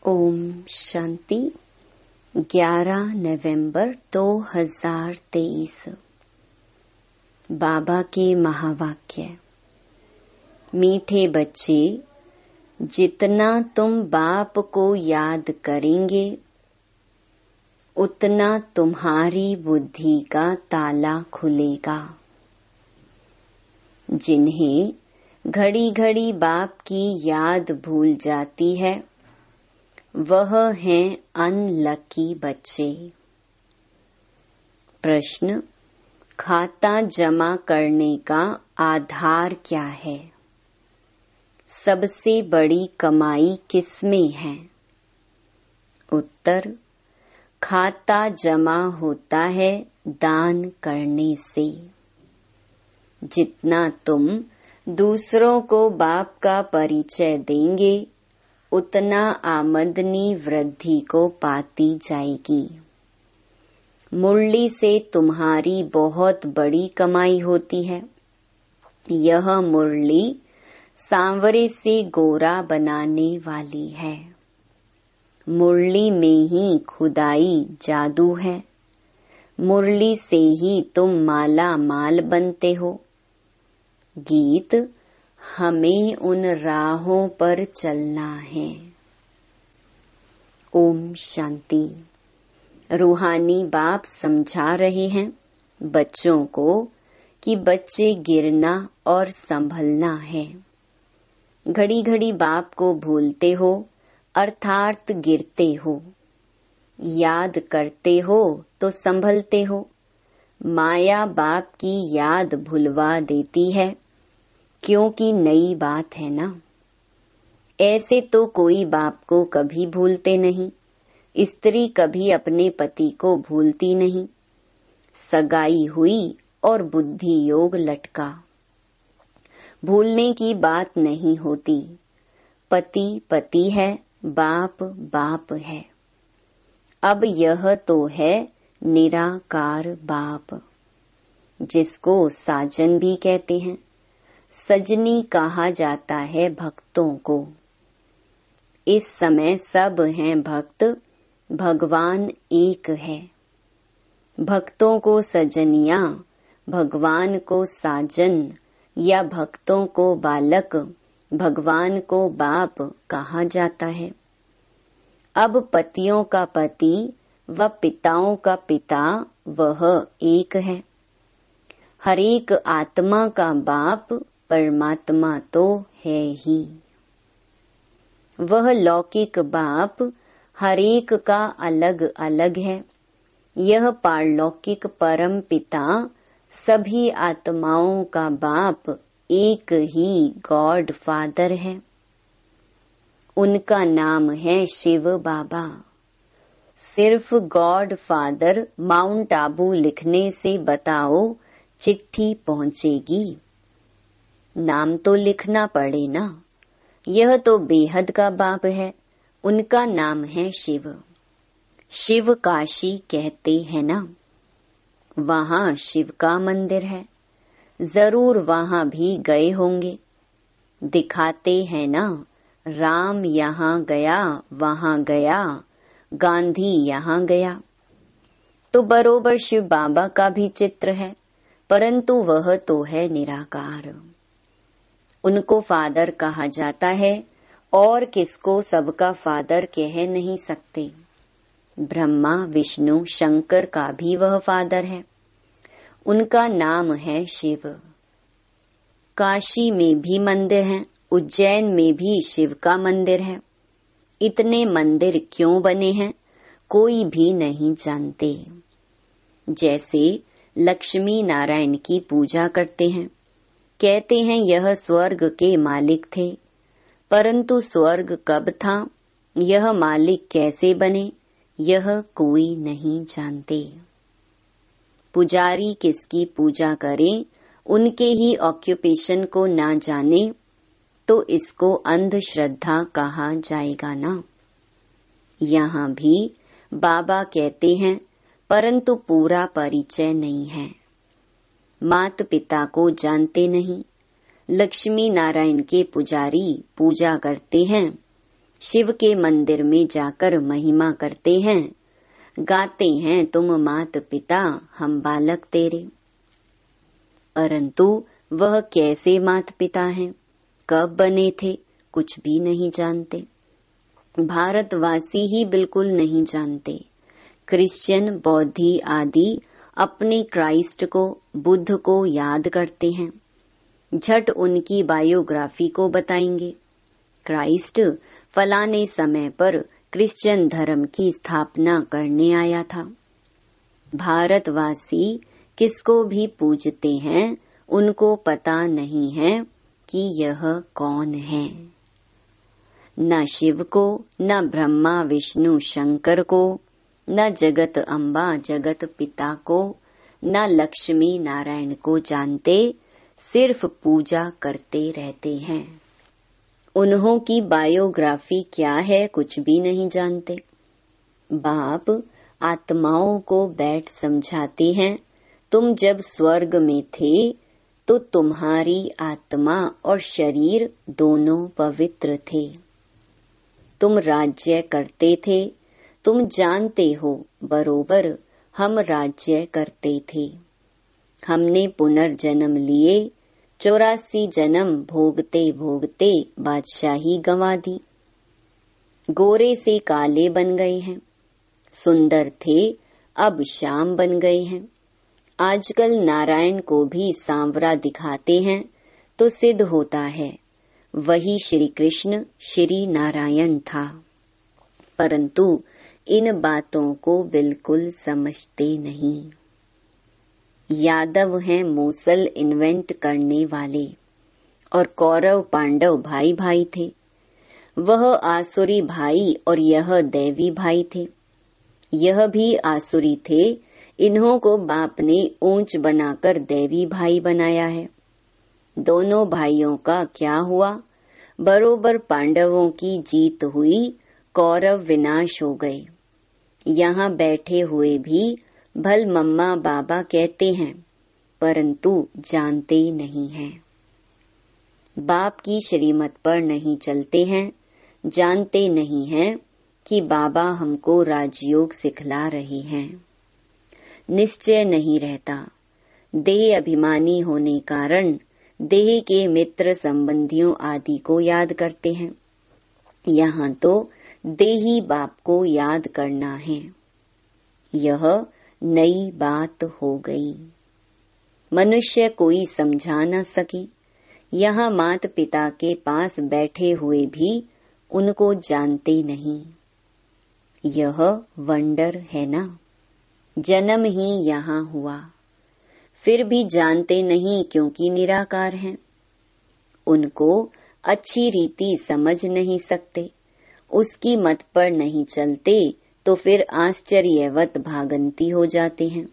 ओम शांति। 11 नवंबर 2023। बाबा के महावाक्य। मीठे बच्चे, जितना तुम बाप को याद करेंगे उतना तुम्हारी बुद्धि का ताला खुलेगा। जिन्हें घड़ी घड़ी बाप की याद भूल जाती है वह हैं अनलकी बच्चे। प्रश्न, खाता जमा करने का आधार क्या है? सबसे बड़ी कमाई किसमें है? उत्तर, खाता जमा होता है दान करने से। जितना तुम दूसरों को बाप का परिचय देंगे उतना आमदनी वृद्धि को पाती जाएगी। मुरली से तुम्हारी बहुत बड़ी कमाई होती है। यह मुरली सांवरे से गोरा बनाने वाली है। मुरली में ही खुदाई जादू है। मुरली से ही तुम माला माल बनते हो। गीत, हमें उन राहों पर चलना है। ओम शांति। रूहानी बाप समझा रहे हैं बच्चों को कि बच्चे गिरना और संभलना है। घड़ी घड़ी बाप को भूलते हो अर्थात गिरते हो। याद करते हो तो संभलते हो। माया बाप की याद भुलवा देती है क्योंकि नई बात है ना। ऐसे तो कोई बाप को कभी भूलते नहीं। स्त्री कभी अपने पति को भूलती नहीं। सगाई हुई और बुद्धि योग लटका। भूलने की बात नहीं होती। पति पति है, बाप बाप है। अब यह तो है निराकार बाप, जिसको साजन भी कहते हैं। सजनी कहा जाता है भक्तों को। इस समय सब हैं भक्त, भगवान एक है। भक्तों को सजनिया, भगवान को साजन या भक्तों को बालक, भगवान को बाप कहा जाता है। अब पतियों का पति व पिताओं का पिता वह एक है। हरेक आत्मा का बाप परमात्मा तो है ही। वह लौकिक बाप हरेक का अलग अलग है। यह पारलौकिक परम पिता सभी आत्माओं का बाप एक ही गॉड फादर है। उनका नाम है शिव बाबा। सिर्फ गॉड फादर माउंट आबू लिखने से बताओ चिट्ठी पहुंचेगी? नाम तो लिखना पड़े ना। यह तो बेहद का बाप है। उनका नाम है शिव। शिव काशी कहते हैं ना। वहाँ शिव का मंदिर है। जरूर वहाँ भी गए होंगे। दिखाते हैं ना, राम यहाँ गया, वहाँ गया, गांधी यहाँ गया। तो बरोबर शिव बाबा का भी चित्र है, परंतु वह तो है निराकार। उनको फादर कहा जाता है और किसको सबका फादर कह नहीं सकते। ब्रह्मा विष्णु शंकर का भी वह फादर है। उनका नाम है शिव। काशी में भी मंदिर हैं, उज्जैन में भी शिव का मंदिर है। इतने मंदिर क्यों बने हैं कोई भी नहीं जानते। जैसे लक्ष्मी नारायण की पूजा करते हैं, कहते हैं यह स्वर्ग के मालिक थे, परंतु स्वर्ग कब था, यह मालिक कैसे बने, यह कोई नहीं जानते। पुजारी किसकी पूजा करें उनके ही ऑक्यूपेशन को ना जाने तो इसको अंधश्रद्धा कहा जाएगा ना। यहाँ भी बाबा कहते हैं परंतु पूरा परिचय नहीं है। मात पिता को जानते नहीं। लक्ष्मी नारायण के पुजारी पूजा करते हैं, शिव के मंदिर में जाकर महिमा करते हैं, गाते हैं तुम मात पिता हम बालक तेरे। परंतु वह कैसे मात पिता हैं, कब बने थे, कुछ भी नहीं जानते। भारतवासी ही बिल्कुल नहीं जानते। क्रिश्चियन, बौद्धी आदि अपने क्राइस्ट को, बुद्ध को याद करते हैं, झट उनकी बायोग्राफी को बताएंगे। क्राइस्ट फलाने समय पर क्रिश्चियन धर्म की स्थापना करने आया था। भारतवासी किसको भी पूजते हैं, उनको पता नहीं है कि यह कौन है। न शिव को, न ब्रह्मा विष्णु शंकर को, न जगत अम्बा जगत पिता को, न लक्ष्मी नारायण को जानते, सिर्फ पूजा करते रहते हैं। उन्हों की बायोग्राफी क्या है कुछ भी नहीं जानते। बाप आत्माओं को बैठ समझाते हैं, तुम जब स्वर्ग में थे तो तुम्हारी आत्मा और शरीर दोनों पवित्र थे। तुम राज्य करते थे, तुम जानते हो बरोबर हम राज्य करते थे। हमने पुनर्जन्म लिए, 84 जन्म भोगते भोगते बादशाही गंवा दी। गोरे से काले बन गए हैं, सुंदर थे अब श्याम बन गए हैं। आजकल नारायण को भी सांवरा दिखाते हैं तो सिद्ध होता है वही श्री कृष्ण श्री नारायण था। परंतु इन बातों को बिल्कुल समझते नहीं। यादव हैं मूसल इन्वेंट करने वाले, और कौरव पांडव भाई भाई थे। वह आसुरी भाई और यह दैवी भाई थे। यह भी आसुरी थे, इन्हों को बाप ने ऊंच बनाकर दैवी भाई बनाया है। दोनों भाइयों का क्या हुआ, बरोबर पांडवों की जीत हुई, कौरव विनाश हो गए। यहाँ बैठे हुए भी भल मम्मा बाबा कहते हैं, परंतु जानते नहीं हैं। बाप की श्रीमत पर नहीं चलते हैं, जानते नहीं हैं कि बाबा हमको राजयोग सिखला रहे हैं। निश्चय नहीं रहता। देह अभिमानी होने कारण देह के मित्र संबंधियों आदि को याद करते हैं। यहाँ तो देही बाप को याद करना है। यह नई बात हो गई। मनुष्य कोई समझा न सके। यहाँ माता पिता के पास बैठे हुए भी उनको जानते नहीं। यह वंडर है ना। जन्म ही यहाँ हुआ, फिर भी जानते नहीं क्योंकि निराकार हैं। उनको अच्छी रीति समझ नहीं सकते, उसकी मत पर नहीं चलते तो फिर आश्चर्यवत भागंती हो जाते हैं,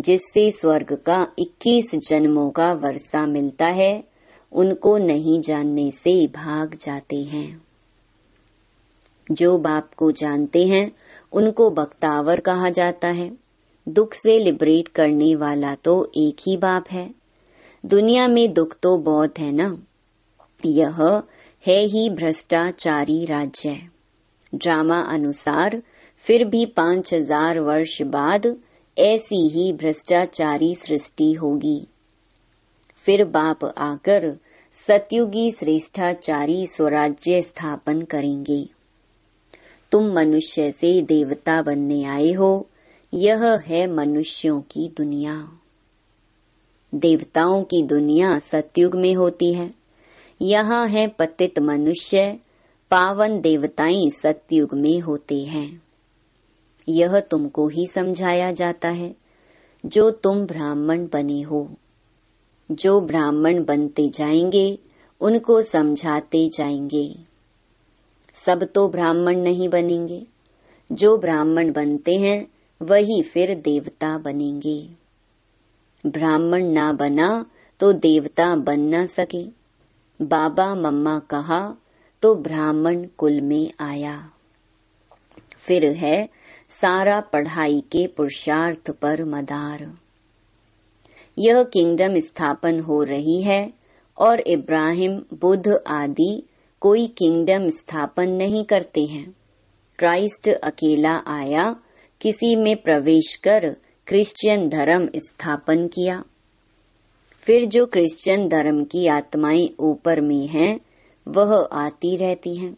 जिससे स्वर्ग का 21 जन्मों का वर्षा मिलता है, उनको नहीं जानने से भाग जाते हैं। जो बाप को जानते हैं उनको बख्तावर कहा जाता है। दुख से लिबरेट करने वाला तो एक ही बाप है। दुनिया में दुख तो बहुत है ना। यह है ही भ्रष्टाचारी राज्य। ड्रामा अनुसार फिर भी 5000 वर्ष बाद ऐसी ही भ्रष्टाचारी सृष्टि होगी। फिर बाप आकर सतयुगी श्रेष्ठाचारी स्वराज्य स्थापन करेंगे। तुम मनुष्य से देवता बनने आए हो, यह है मनुष्यों की दुनिया। देवताओं की दुनिया सतयुग में होती है। यहाँ है पतित मनुष्य, पावन देवताएं सतयुग में होते हैं। यह तुमको ही समझाया जाता है जो तुम ब्राह्मण बने हो। जो ब्राह्मण बनते जाएंगे उनको समझाते जाएंगे। सब तो ब्राह्मण नहीं बनेंगे। जो ब्राह्मण बनते हैं वही फिर देवता बनेंगे। ब्राह्मण ना बना तो देवता बन न सके। बाबा मम्मा कहा तो ब्राह्मण कुल में आया। फिर है सारा पढ़ाई के पुरुषार्थ पर मदार। यह किंगडम स्थापन हो रही है और इब्राहिम, बुद्ध आदि कोई किंगडम स्थापन नहीं करते हैं। क्राइस्ट अकेला आया, किसी में प्रवेश कर क्रिश्चियन धर्म स्थापन किया। फिर जो क्रिश्चियन धर्म की आत्माएं ऊपर में हैं, वह आती रहती हैं।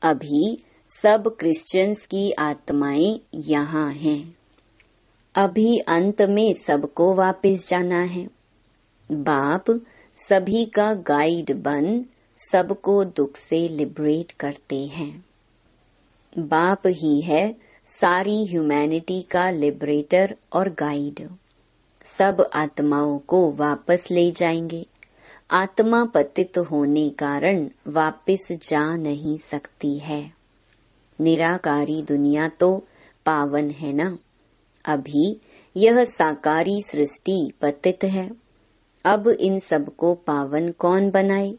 अभी सब क्रिश्चियंस की आत्माएं यहाँ हैं। अभी अंत में सबको वापस जाना है। बाप सभी का गाइड बन सबको दुख से लिबरेट करते हैं। बाप ही है सारी ह्यूमैनिटी का लिबरेटर और गाइड। सब आत्माओं को वापस ले जाएंगे। आत्मा पतित होने कारण वापस जा नहीं सकती है। निराकारी दुनिया तो पावन है ना। अभी यह साकारी सृष्टि पतित है। अब इन सबको पावन कौन बनाए,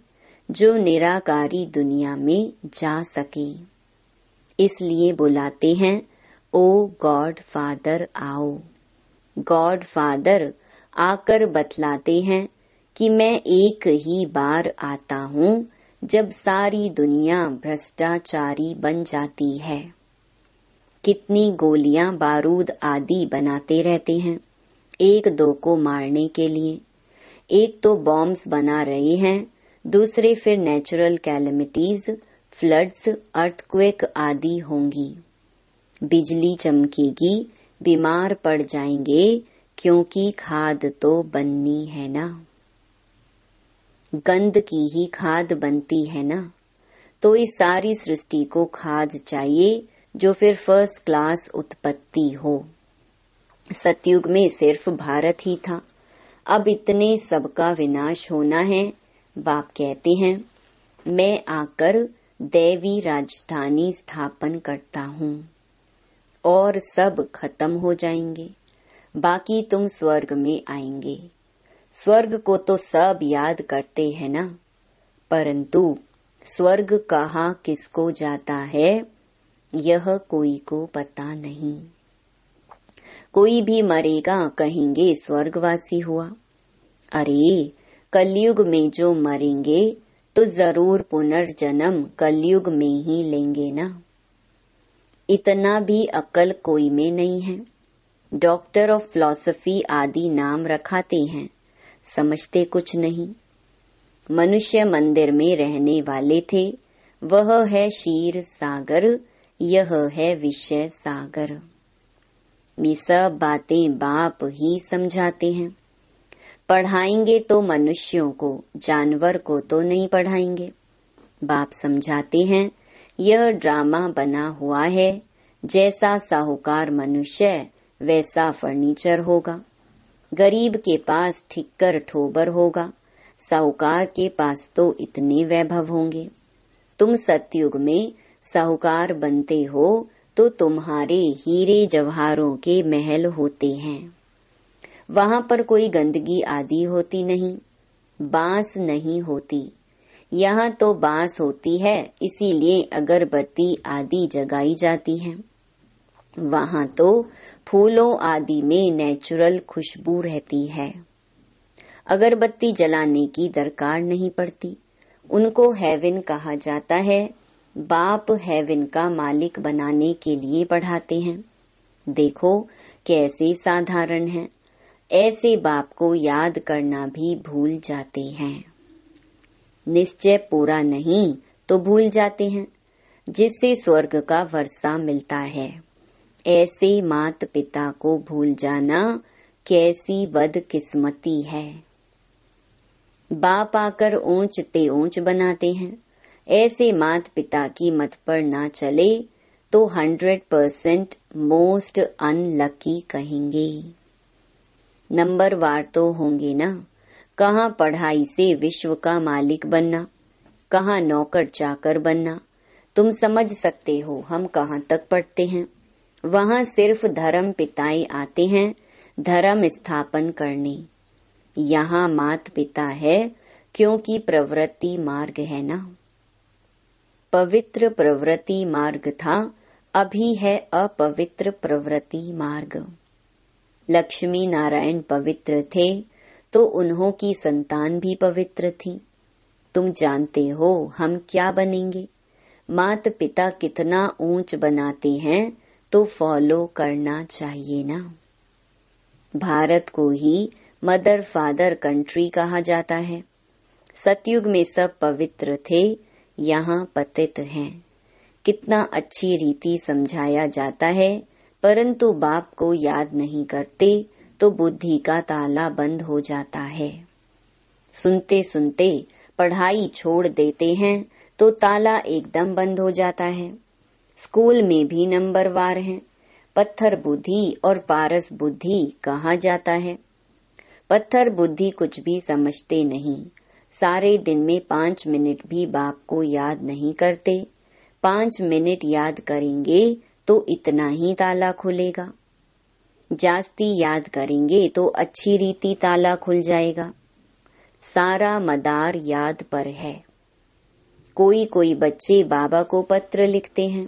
जो निराकारी दुनिया में जा सके। इसलिए बुलाते हैं, ओ गॉड फादर आओ। गॉड फादर आकर बतलाते हैं कि मैं एक ही बार आता हूँ जब सारी दुनिया भ्रष्टाचारी बन जाती है। कितनी गोलियां बारूद आदि बनाते रहते हैं एक दो को मारने के लिए। एक तो बॉम्ब्स बना रहे हैं, दूसरे फिर नेचुरल कैलेमिटीज, फ्लड्स, अर्थक्वेक आदि होंगी। बिजली चमकेगी, बीमार पड़ जाएंगे, क्योंकि खाद तो बननी है ना। गंद की ही खाद बनती है ना। तो इस सारी सृष्टि को खाद चाहिए जो फिर फर्स्ट क्लास उत्पत्ति हो। सतयुग में सिर्फ भारत ही था, अब इतने सबका विनाश होना है। बाप कहते हैं, मैं आकर दैवी राजधानी स्थापन करता हूँ और सब खत्म हो जाएंगे। बाकी तुम स्वर्ग में आएंगे। स्वर्ग को तो सब याद करते हैं ना, परंतु स्वर्ग कहाँ किसको जाता है, यह कोई को पता नहीं। कोई भी मरेगा कहेंगे स्वर्गवासी हुआ। अरे कलयुग में जो मरेंगे तो जरूर पुनर्जन्म कलयुग में ही लेंगे ना। इतना भी अक्ल कोई में नहीं है। डॉक्टर ऑफ फिलॉसफी आदि नाम रखाते हैं, समझते कुछ नहीं। मनुष्य मंदिर में रहने वाले थे, वह है क्षीर सागर, यह है विषय सागर। ये सब बातें बाप ही समझाते हैं। पढ़ाएंगे तो मनुष्यों को, जानवर को तो नहीं पढ़ाएंगे। बाप समझाते हैं, यह ड्रामा बना हुआ है। जैसा साहूकार मनुष्य वैसा फर्नीचर होगा। गरीब के पास ठिक्कर ठोबर होगा, साहूकार के पास तो इतने वैभव होंगे। तुम सतयुग में साहूकार बनते हो तो तुम्हारे हीरे जवाहरों के महल होते हैं। वहां पर कोई गंदगी आदि होती नहीं, बांस नहीं होती। यहाँ तो बांस होती है, इसीलिए अगरबत्ती आदि जगाई जाती है। वहां तो फूलों आदि में नेचुरल खुशबू रहती है। अगरबत्ती जलाने की दरकार नहीं पड़ती। उनको हेवन कहा जाता है। बाप हेवन का मालिक बनाने के लिए पढ़ाते हैं। देखो कैसे साधारण है। ऐसे बाप को याद करना भी भूल जाते हैं। निश्चय पूरा नहीं तो भूल जाते हैं, जिससे स्वर्ग का वर्षा मिलता है। ऐसे मात पिता को भूल जाना कैसी बदकिस्मती है। बाप आकर ऊंच ते ऊंच बनाते हैं। ऐसे मात पिता की मत पर ना चले तो 100% मोस्ट अनलकी कहेंगे। नंबरवार तो होंगे ना। कहाँ पढ़ाई से विश्व का मालिक बनना, कहाँ नौकर चाकर बनना। तुम समझ सकते हो हम कहाँ तक पढ़ते हैं। वहाँ सिर्फ धर्म पिताएं आते हैं धर्म स्थापन करने। यहाँ मात पिता है, क्योंकि प्रवृत्ति मार्ग है ना। पवित्र प्रवृत्ति मार्ग था, अभी है अपवित्र प्रवृत्ति मार्ग। लक्ष्मी नारायण पवित्र थे तो उन्हों की संतान भी पवित्र थी। तुम जानते हो हम क्या बनेंगे। माता पिता कितना ऊंच बनाते हैं तो फॉलो करना चाहिए ना। भारत को ही मदर फादर कंट्री कहा जाता है। सतयुग में सब पवित्र थे, यहाँ पतित हैं। कितना अच्छी रीति समझाया जाता है, परंतु बाप को याद नहीं करते तो बुद्धि का ताला बंद हो जाता है। सुनते सुनते पढ़ाई छोड़ देते हैं तो ताला एकदम बंद हो जाता है। स्कूल में भी नंबरवार हैं। पत्थर बुद्धि और पारस बुद्धि कहा जाता है। पत्थर बुद्धि कुछ भी समझते नहीं। सारे दिन में 5 मिनट भी बाप को याद नहीं करते। 5 मिनट याद करेंगे तो इतना ही ताला खुलेगा। जास्ती याद करेंगे तो अच्छी रीति ताला खुल जाएगा। सारा मदार याद पर है। कोई कोई बच्चे बाबा को पत्र लिखते हैं,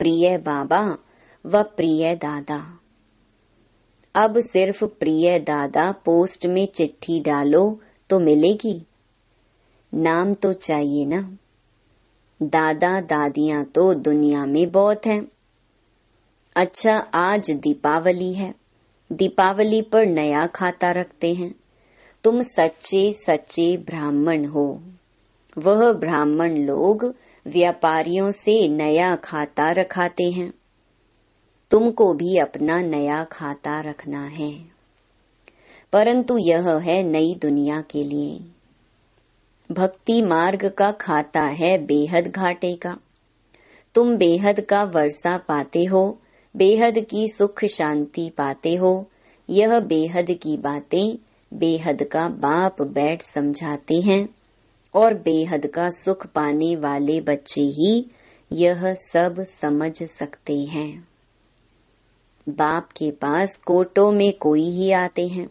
प्रिय बाबा व प्रिय दादा। अब सिर्फ प्रिय दादा पोस्ट में चिट्ठी डालो तो मिलेगी? नाम तो चाहिए ना। दादा दादियां तो दुनिया में बहुत हैं। अच्छा, आज दीपावली है। दीपावली पर नया खाता रखते हैं। तुम सच्चे सच्चे ब्राह्मण हो। वह ब्राह्मण लोग व्यापारियों से नया खाता रखाते हैं। तुमको भी अपना नया खाता रखना है, परंतु यह है नई दुनिया के लिए। भक्ति मार्ग का खाता है बेहद घाटे का। तुम बेहद का वर्षा पाते हो, बेहद की सुख शांति पाते हो। यह बेहद की बातें बेहद का बाप बैठ समझाते हैं और बेहद का सुख पाने वाले बच्चे ही यह सब समझ सकते हैं। बाप के पास कोटों में कोई ही आते हैं।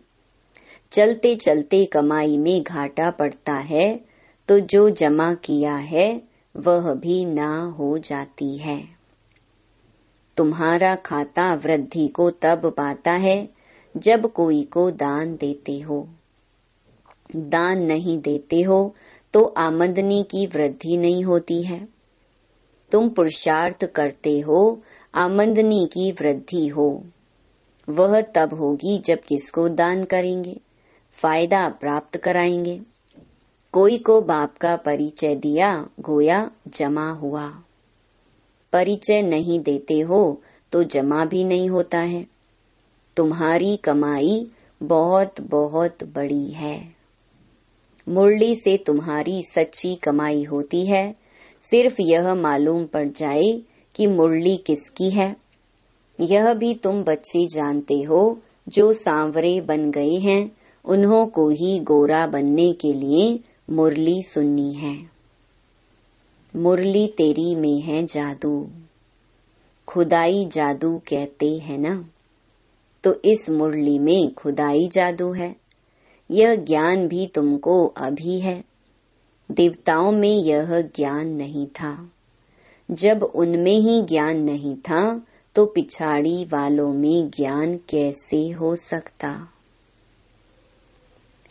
चलते चलते कमाई में घाटा पड़ता है तो जो जमा किया है वह भी ना हो जाती है। तुम्हारा खाता वृद्धि को तब पाता है जब कोई को दान देते हो। दान नहीं देते हो तो आमदनी की वृद्धि नहीं होती है। तुम पुरुषार्थ करते हो, आमदनी की वृद्धि हो। वह तब होगी जब किसको दान करेंगे, फायदा प्राप्त कराएंगे। कोई को बाप का परिचय दिया, गोया जमा हुआ। परिचय नहीं देते हो तो जमा भी नहीं होता है। तुम्हारी कमाई बहुत बहुत बड़ी है। मुरली से तुम्हारी सच्ची कमाई होती है। सिर्फ यह मालूम पड़ जाए कि मुरली किसकी है। यह भी तुम बच्चे जानते हो जो सांवरे बन गए हैं, उन्हों को ही गोरा बनने के लिए मुरली सुननी है। मुरली तेरी में है जादू, खुदाई जादू कहते हैं ना, तो इस मुरली में खुदाई जादू है। यह ज्ञान भी तुमको अभी है। देवताओं में यह ज्ञान नहीं था। जब उनमें ही ज्ञान नहीं था तो पिछाड़ी वालों में ज्ञान कैसे हो सकता।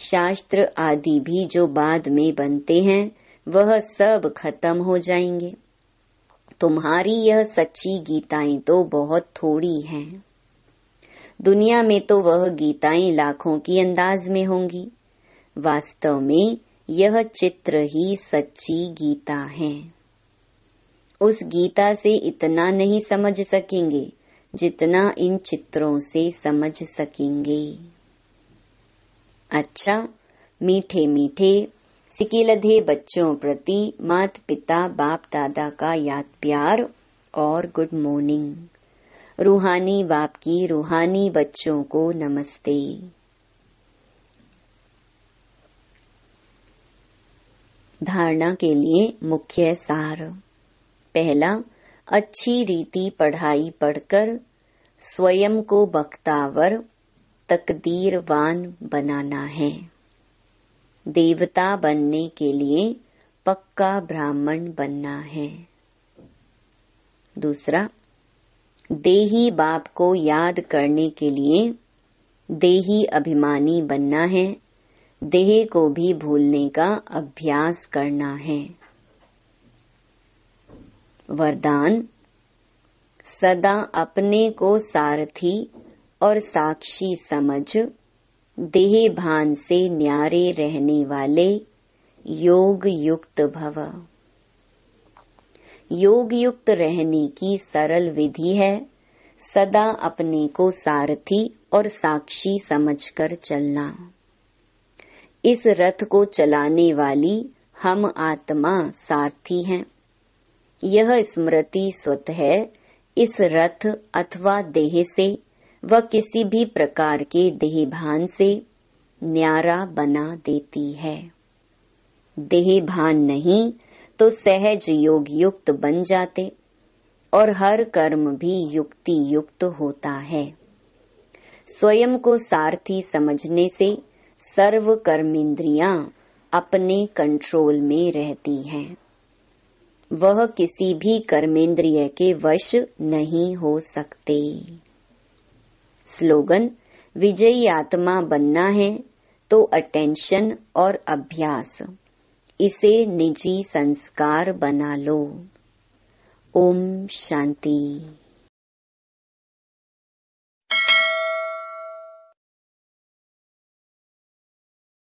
शास्त्र आदि भी जो बाद में बनते हैं वह सब खत्म हो जाएंगे। तुम्हारी यह सच्ची गीताएं तो बहुत थोड़ी हैं। दुनिया में तो वह गीताएं लाखों की अंदाज में होंगी। वास्तव में यह चित्र ही सच्ची गीता है। उस गीता से इतना नहीं समझ सकेंगे जितना इन चित्रों से समझ सकेंगे। अच्छा, मीठे मीठे सिकिलधे बच्चों प्रति माता पिता बाप दादा का याद प्यार और गुड मॉर्निंग। रूहानी बाप की रूहानी बच्चों को नमस्ते। धारणा के लिए मुख्य सार। पहला, अच्छी रीति पढ़ाई पढ़कर स्वयं को बख्तावर तकदीरवान बनाना है। देवता बनने के लिए पक्का ब्राह्मण बनना है। दूसरा, देही बाप को याद करने के लिए देही अभिमानी बनना है। देह को भी भूलने का अभ्यास करना है। वरदान, सदा अपने को सारथी और साक्षी समझ देह भान से न्यारे रहने वाले योग युक्त भव। योग युक्त रहने की सरल विधि है सदा अपने को सारथी और साक्षी समझकर चलना। इस रथ को चलाने वाली हम आत्मा सारथी हैं। यह स्मृति स्वतः इस रथ अथवा देह से व किसी भी प्रकार के देह भान से न्यारा बना देती है। देह भान नहीं तो सहज योग युक्त बन जाते और हर कर्म भी युक्ति युक्त होता है। स्वयं को सारथी समझने से सर्व कर्मेंद्रियां अपने कंट्रोल में रहती हैं। वह किसी भी कर्मेंद्रिय के वश नहीं हो सकते। स्लोगन, विजयी आत्मा बनना है तो अटेंशन और अभ्यास, इसे निजी संस्कार बना लो। ओम शांति।